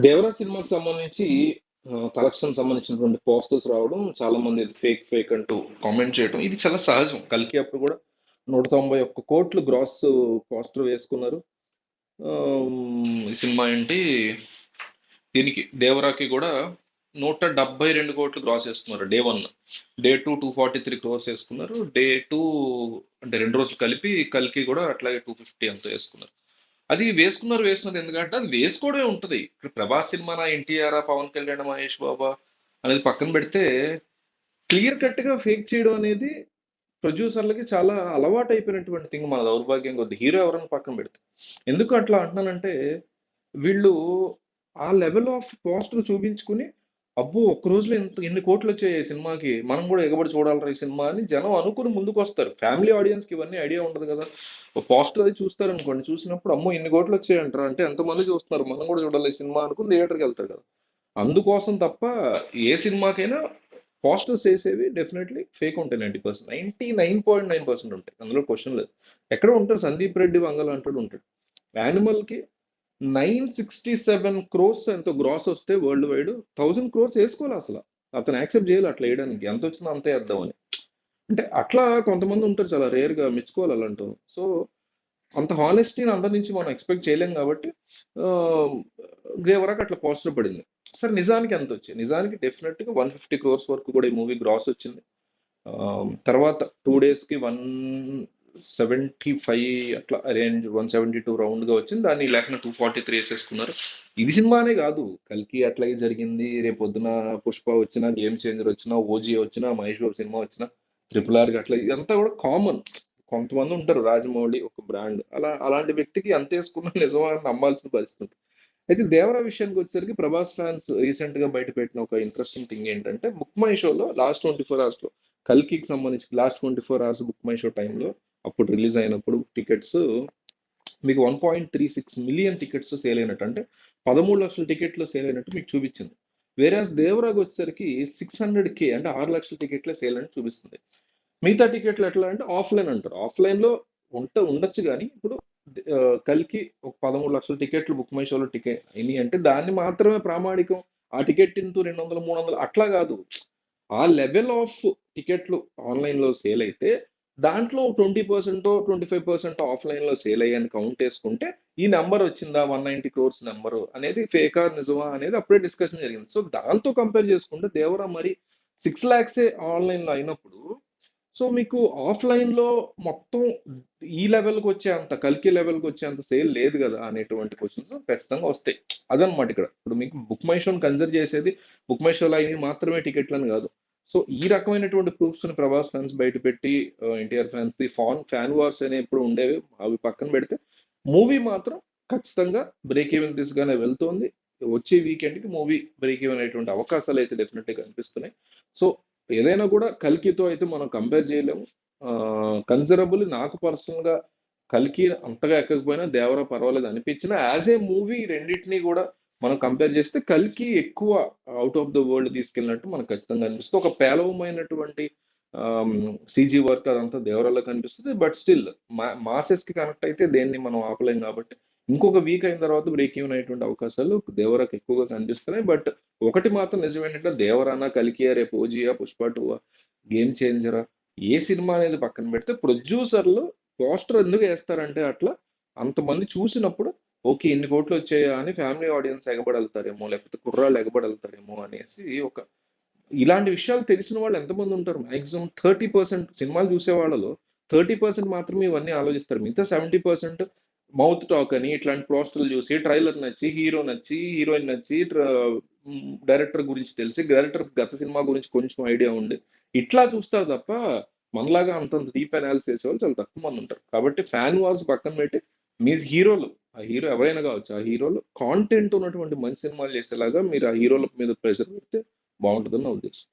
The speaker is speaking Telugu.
దేవరా సినిమాకి సంబంధించి కలెక్షన్ సంబంధించినటువంటి పోస్టర్స్ రావడం, చాలా మంది ఇది ఫేక్ ఫేక్ అంటూ కామెంట్ చేయడం ఇది చాలా సహజం. కల్కి అప్పుడు కూడా 191 కోట్లు గ్రాస్ పోస్టర్ వేసుకున్నారు. ఈ సినిమా ఏంటి, దీనికి దేవరాకి కూడా 172 కోట్లు గ్రాస్ వేసుకున్నారు day one. Day two 243 crores వేసుకున్నారు. డే టూ అంటే 2 రోజులు కలిపి కల్కి కూడా అట్లాగే 250 అంత వేసుకున్నారు. అది వేసుకున్నది ఎందుకంటే అది వేసుకోవడమే ఉంటది. ఇప్పుడు ప్రభాస్ సినిమానా, ఎన్టీఆర్, పవన్ కళ్యాణ్, మహేష్ బాబా అనేది పక్కన పెడితే, క్లియర్ కట్ గా ఫేక్ చేయడం అనేది ప్రొడ్యూసర్లకి చాలా అలవాటు అయిపోయినటువంటి థింగ్. మన దౌర్భాగ్యం కొద్ది హీరో ఎవరైనా పక్కన పెడితే. ఎందుకు అట్లా అంటున్నానంటే, వీళ్ళు ఆ లెవెల్ ఆఫ్ పోస్టర్ చూపించుకుని, అబ్బో ఒక్క రోజులో ఎన్ని కోట్లు వచ్చాయి ఈ సినిమాకి, మనం కూడా ఎగబడి చూడాలి ఈ సినిమా అని జనం అనుకుని ముందుకు వస్తారు. ఫ్యామిలీ ఆడియన్స్ కి ఇవన్నీ ఐడియా ఉండదు కదా. పోస్టర్ అది చూస్తారు అనుకోండి, చూసినప్పుడు అమ్మో ఇన్ని కోట్లు వచ్చాయంటారు అంటే ఎంతమంది చూస్తున్నారు, మనం కూడా చూడాలి ఈ సినిమా అనుకుని థియేటర్కి వెళ్తారు కదా. అందుకోసం తప్ప ఏ సినిమాకైనా పోస్టర్స్ వేసేవి డెఫినెట్లీ ఫేక్ ఉంటాయి. 99.9% ఉంటాయి, అందులో క్వశ్చన్ లేదు. ఎక్కడ ఉంటారు, సందీప్ రెడ్డి వంగల్ అంటాడు ఉంటాడు. యానిమల్ కి 967 క్రోర్స్ ఎంతో గ్రాస్ వస్తే వరల్డ్ వైడ్ 1000 క్రోర్స్ వేసుకోవాలి అసలు. అతను యాక్సెప్ట్ చేయాలి అట్లా వేయడానికి, ఎంత వచ్చిందో అంతే వేద్దామని. అంటే అట్లా కొంతమంది ఉంటారు, చాలా రేర్ గా మెచ్చుకోవాలి అలాంటి. సో అంత హానెస్టీని అందరి నుంచి మనం ఎక్స్పెక్ట్ చేయలేం కాబట్టి ఆ, దేవరాకి అట్లా పోస్టర్ పడింది. సరే నిజానికి ఎంత వచ్చింది, నిజానికి డెఫినెట్ గా 150 క్రోర్స్ వరకు కూడా ఈ మూవీ గ్రాస్ వచ్చింది. ఆ, తర్వాత 2 days కి 175 అట్లా అరేంజ్ 172 రౌండ్ గా వచ్చింది. దాన్ని లేకుండా 243 వేసేసుకున్నారు. ఇది సినిమానే కాదు, కల్కి అట్లాగే జరిగింది. రేపు పొద్దున పుష్ప వచ్చినా, గేమ్ చేంజర్ వచ్చినా, ఓజీ వచ్చినా, మహేష్ బాబు సినిమా వచ్చినా, RRR అట్లా ఇదంతా కూడా కామన్. కొంతమంది ఉంటారు, రాజమౌళి ఒక బ్రాండ్, అలాంటి వ్యక్తికి అంత వేసుకున్న నిజమా అని నమ్మాల్సిన పరిస్థితి ఉంటుంది. అయితే దేవరా విషయానికి వచ్చేసరికి, ప్రభాస్ ఫ్యాన్స్ రీసెంట్ గా బయట పెట్టిన ఒక ఇంట్రెస్టింగ్ థింగ్ ఏంటంటే, బుక్ మై షోలో లాస్ట్ 24 hours లో కల్కికి సంబంధించి last 24 hours book my show టైంలో, అప్పుడు రిలీజ్ అయినప్పుడు టికెట్స్ మీకు 1.36 మిలియన్ టికెట్స్ సేల్ అయినట్టు, అంటే 13 లక్షల టికెట్లు సేల్ అయినట్టు మీకు చూపించింది. వేరేస్ దేవరాకి వచ్చేసరికి 600K అంటే 6 లక్షల టికెట్లే సేల్ అని చూపిస్తుంది. మిగతా టికెట్లు ఎట్లా అంటే ఆఫ్లైన్ అంటారు. ఆఫ్లైన్ లో ఉండొచ్చు కానీ ఇప్పుడు ఆ, కల్కి ఒక 13 లక్షల టికెట్లు బుక్ మై షోలో టికెట్ అయినాయి అంటే దాన్ని మాత్రమే ప్రామాణికం. ఆ టికెట్ ఇంటూ 200 300 అట్లా కాదు. ఆ లెవెల్ ఆఫ్ టికెట్లు ఆన్లైన్ లో సేల్ అయితే, దాంట్లో 20% 25% ఆఫ్లైన్ లో సేల్ అయ్యాని కౌంట్ చేసుకుంటే ఈ నెంబర్ వచ్చిందా, 190 క్రోర్స్ నెంబర్ అనేది ఫేకా నిజమా అనేది అప్పుడే డిస్కషన్ జరిగింది. సో దాంతో కంపేర్ చేసుకుంటే దేవరా మరి 6 lakhs ఆన్లైన్ లో అయినప్పుడు, సో మీకు ఆఫ్లైన్ లో మొత్తం ఈ లెవెల్కి వచ్చే అంత, కల్కి లెవెల్కి వచ్చే అంత సేల్ లేదు కదా అనేటువంటి క్వశ్చన్స్ ఖచ్చితంగా వస్తాయి. అదనమాట ఇక్కడ. ఇప్పుడు మీకు బుక్ మై షోని కన్సిడర్ చేసేది, బుక్ మై షోలో అయినవి మాత్రమే టికెట్లని కాదు. సో ఈ రకమైనటువంటి ప్రూఫ్స్ ని ప్రభాస్ ఫ్యాన్స్ బయట పెట్టి, NTR fans the fan wars అనే ఎప్పుడు ఉండేవి, అవి పక్కన పెడితే మూవీ మాత్రం ఖచ్చితంగా బ్రేక్ ఈవెన్ దిశగానే వెళ్తోంది. వచ్చే వీకెండ్ కి మూవీ బ్రేక్ ఈవెన్ అయ్యేటువంటి అవకాశాలు అయితే డెఫినెట్ గా కనిపిస్తున్నాయి. సో ఏదైనా కూడా కల్కితో అయితే మనం కంపేర్ చేయలేము. కన్సిడరబుల్ నాకు పర్సనల్ గా కల్కి అంతగా ఎక్కకపోయినా దేవరా పర్వాలేదు అనిపించిన, యాజ్ ఏ మూవీ రెండింటినీ కూడా మనం కంపేర్ చేస్తే కల్కి ఎక్కువ అవుట్ ఆఫ్ ద వరల్డ్ తీసుకెళ్ళినట్టు మనకు ఖచ్చితంగా అనిపిస్తుంది. ఒక పేలవమైనటువంటి సీజీ వర్క్ అదంతా దేవరాలో కనిపిస్తుంది. బట్ స్టిల్ మాసెస్ కి కనెక్ట్ అయితే దేన్ని మనం ఆపలేం కాబట్టి, ఇంకొక వీక్ అయిన తర్వాత బ్రేక్ ఈవెన్ అయ్యేటువంటి అవకాశాలు దేవరాకు ఎక్కువగా కనిపిస్తున్నాయి. బట్ ఒకటి మాత్రం నిజం ఏంటంటే, దేవరానా, కలికియా, రేపు ఓజియా, పుష్ప 2, గేమ్ చేంజరా, ఏ సినిమా అనేది పక్కన పెడితే ప్రొడ్యూసర్లు పోస్టర్ ఎందుకు వేస్తారంటే అట్లా, అంతమంది చూసినప్పుడు ఓకే ఇన్ని కోట్లు వచ్చాయా అని ఫ్యామిలీ ఆడియన్స్ ఎగబడెళ్తారేమో, లేకపోతే కుర్రాళ్ళు ఎగబడెళ్తారేమో అనేసి ఒక, ఇలాంటి విషయాలు తెలిసిన వాళ్ళు ఎంతమంది ఉంటారు. మాక్సిమం 30% సినిమాలు చూసే వాళ్ళలో 30% మాత్రమే ఇవన్నీ ఆలోచిస్తారు. మిగతా 70% మౌత్ టాక్ అని ఇట్లాంటి పోస్టర్లు చూసి, ట్రైలర్ నచ్చి, హీరో నచ్చి, హీరోయిన్ నచ్చి, డైరెక్టర్ గురించి తెలిసి, డైరెక్టర్ గత సినిమా గురించి కొంచెం ఐడియా ఉండి ఇట్లా చూస్తారు తప్ప, మనలాగా అంతంత డీప్ అనాలిసిస్ చేసే వాళ్ళు చాలా తక్కువ మంది ఉంటారు. కాబట్టి ఫ్యాన్ వార్స్ పక్కన పెట్టి, మీ హీరోలు, ఆ హీరో ఎవరైనా కావచ్చు, ఆ హీరోలు కాంటెంట్ ఉన్నటువంటి మంచి సినిమాలు చేసేలాగా మీరు ఆ హీరోల మీద ప్రెషర్ పెడితే బాగుంటుందని నా ఉద్దేశం.